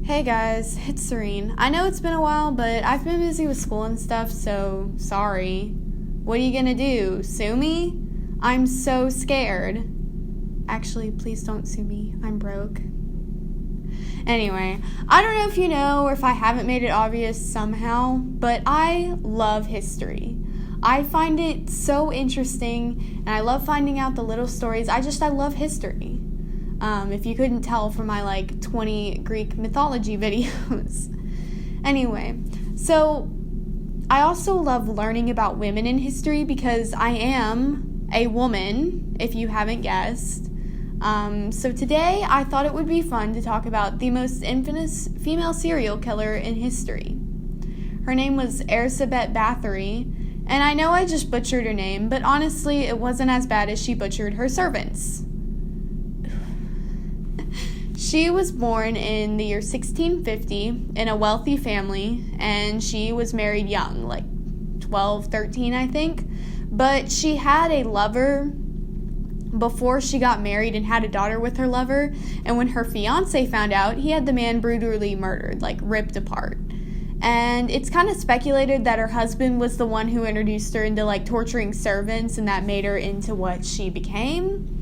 Hey guys, it's Serene. I know it's been a while, but I've been busy with school and stuff, so sorry. What are you gonna do? Sue me? I'm so scared. Actually, please don't sue me. I'm broke. Anyway, I don't know if you know or if I haven't made it obvious somehow, but I love history. I find it so interesting, and I love finding out the little stories. I love history. If you couldn't tell from my 20 Greek mythology videos. Anyway, so I also love learning about women in history because I am a woman, if you haven't guessed. So today I thought it would be fun to talk about the most infamous female serial killer in history. Her name was Erzsebet Bathory, and I know I just butchered her name, but honestly it wasn't as bad as she butchered her servants. She was born in the year 1650 in a wealthy family, and she was married young, 12, 13, I think. But she had a lover before she got married and had a daughter with her lover, and when her fiancé found out, he had the man brutally murdered, ripped apart. And it's kind of speculated that her husband was the one who introduced her into, torturing servants, and that made her into what she became.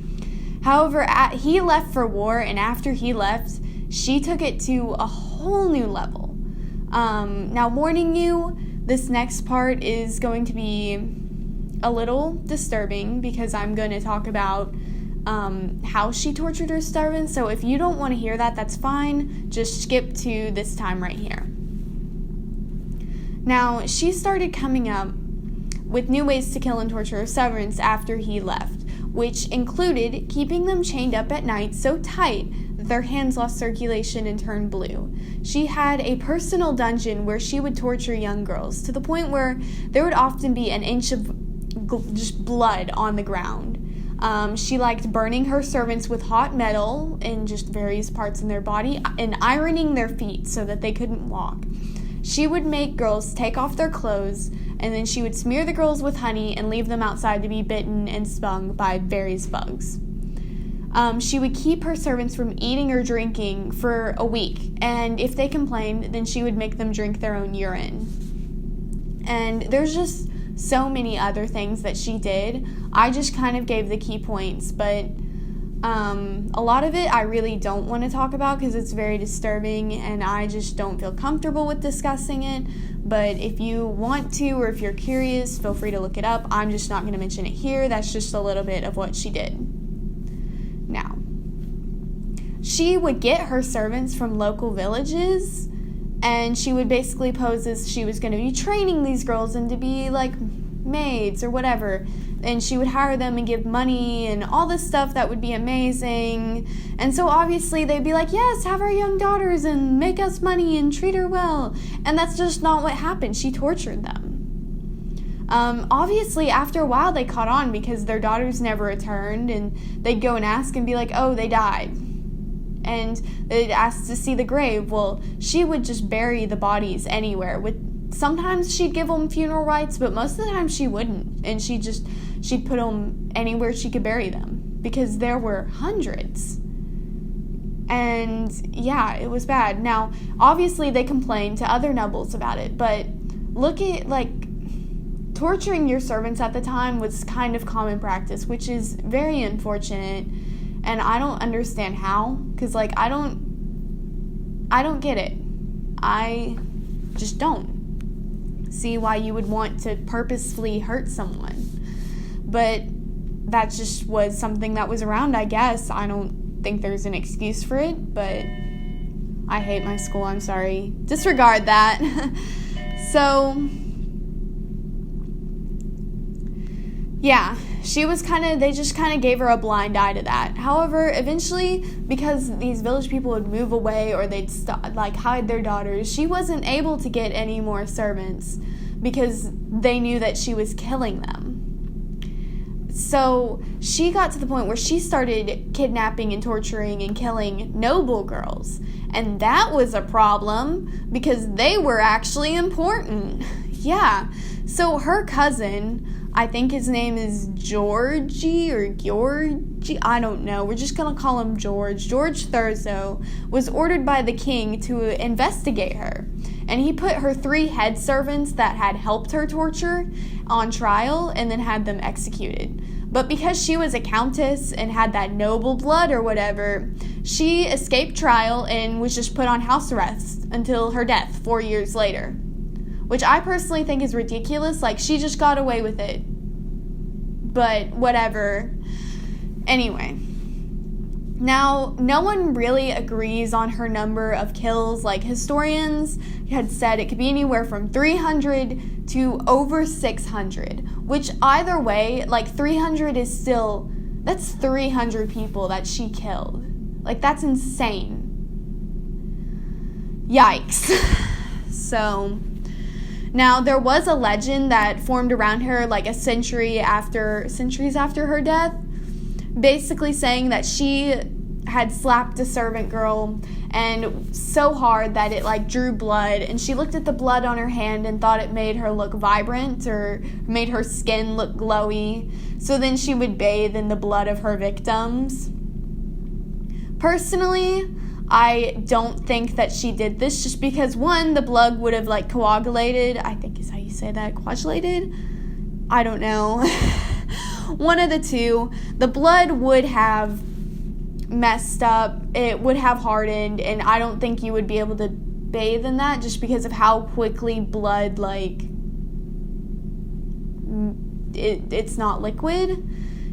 However, he left for war, and after he left, she took it to a whole new level. Now, warning you, this next part is going to be a little disturbing because I'm going to talk about how she tortured her servants. So if you don't want to hear that, that's fine. Just skip to this time right here. Now, she started coming up with new ways to kill and torture her servants after he left, which included keeping them chained up at night so tight that their hands lost circulation and turned blue. She had a personal dungeon where she would torture young girls to the point where there would often be an inch of just blood on the ground. She liked burning her servants with hot metal in just various parts in their body and ironing their feet so that they couldn't walk. She would make girls take off their clothes, and then she would smear the girls with honey and leave them outside to be bitten and stung by various bugs. She would keep her servants from eating or drinking for a week, and if they complained, then she would make them drink their own urine. And there's just so many other things that she did. I just kind of gave the key points, but a lot of it I really don't want to talk about because it's very disturbing and I just don't feel comfortable with discussing it. But if you want to or if you're curious, feel free to look it up. I'm just not going to mention it here. That's just a little bit of what she did. Now, she would get her servants from local villages, and she would basically pose as she was going to be training these girls and to be maids or whatever. And she would hire them and give money and all this stuff that would be amazing. And so obviously they'd be like, yes, have our young daughters and make us money and treat her well. And that's just not what happened. She tortured them. Obviously after a while they caught on because their daughters never returned, and they'd go and ask and be like, oh, they died. And they'd ask to see the grave. Well, she would just bury the bodies anywhere. Sometimes she'd give them funeral rites, but most of the time she wouldn't. And she'd put them anywhere she could bury them because there were hundreds. And yeah, it was bad. Now, obviously they complained to other nobles about it, but look at torturing your servants at the time was kind of common practice, which is very unfortunate. And I don't understand how, because I don't get it. I just don't see why you would want to purposefully hurt someone. But that just was something that was around, I guess. I don't think there's an excuse for it, but I hate my school, I'm sorry. Disregard that. So, yeah, they just kind of gave her a blind eye to that. However, eventually, because these village people would move away or they'd hide their daughters, she wasn't able to get any more servants because they knew that she was killing them. So she got to the point where she started kidnapping and torturing and killing noble girls. And that was a problem because they were actually important. Yeah. So her cousin I think his name is Georgie. I don't know. We're just going to call him George. George Thurzo was ordered by the king to investigate her. And he put her 3 head servants that had helped her torture on trial and then had them executed. But because she was a countess and had that noble blood or whatever, she escaped trial and was just put on house arrest until her death 4 years later. Which I personally think is ridiculous. Like, she just got away with it. But whatever. Anyway. Now, no one really agrees on her number of kills. Like, historians had said it could be anywhere from 300 to over 600. Which, either way, like, 300 is still... That's 300 people that she killed. Like, that's insane. Yikes. So... Now, there was a legend that formed around her like centuries after her death, basically saying that she had slapped a servant girl and so hard that it like drew blood, and she looked at the blood on her hand and thought it made her look vibrant or made her skin look glowy, so then she would bathe in the blood of her victims. Personally, I don't think that she did this just because, one, the blood would have, like, coagulated. I think is how you say that. Coagulated? I don't know. One of the two. The blood would have messed up. It would have hardened, and I don't think you would be able to bathe in that just because of how quickly blood, like, it's not liquid.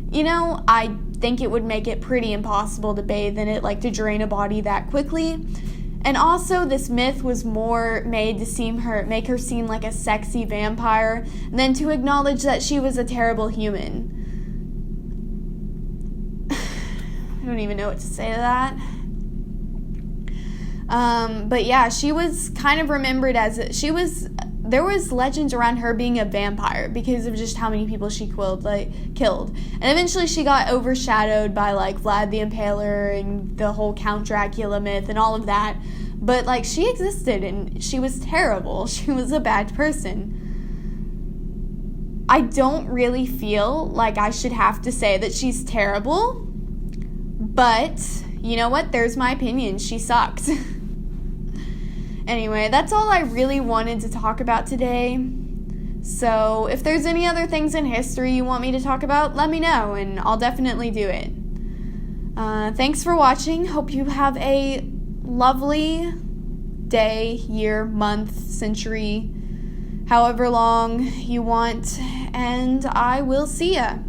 You know, I think it would make it pretty impossible to bathe in it, like to drain a body that quickly. And also, this myth was more made to make her seem like a sexy vampire than to acknowledge that she was a terrible human. I don't even know what to say to that. But yeah, she was kind of remembered as there was legends around her being a vampire because of just how many people she killed. And eventually she got overshadowed by, like, Vlad the Impaler and the whole Count Dracula myth and all of that. But, like, she existed and she was terrible. She was a bad person. I don't really feel like I should have to say that she's terrible. But, you know what? There's my opinion. She sucked. Anyway, that's all I really wanted to talk about today. So, if there's any other things in history you want me to talk about, let me know, and I'll definitely do it. Thanks for watching. Hope you have a lovely day, year, month, century, however long you want, and I will see ya.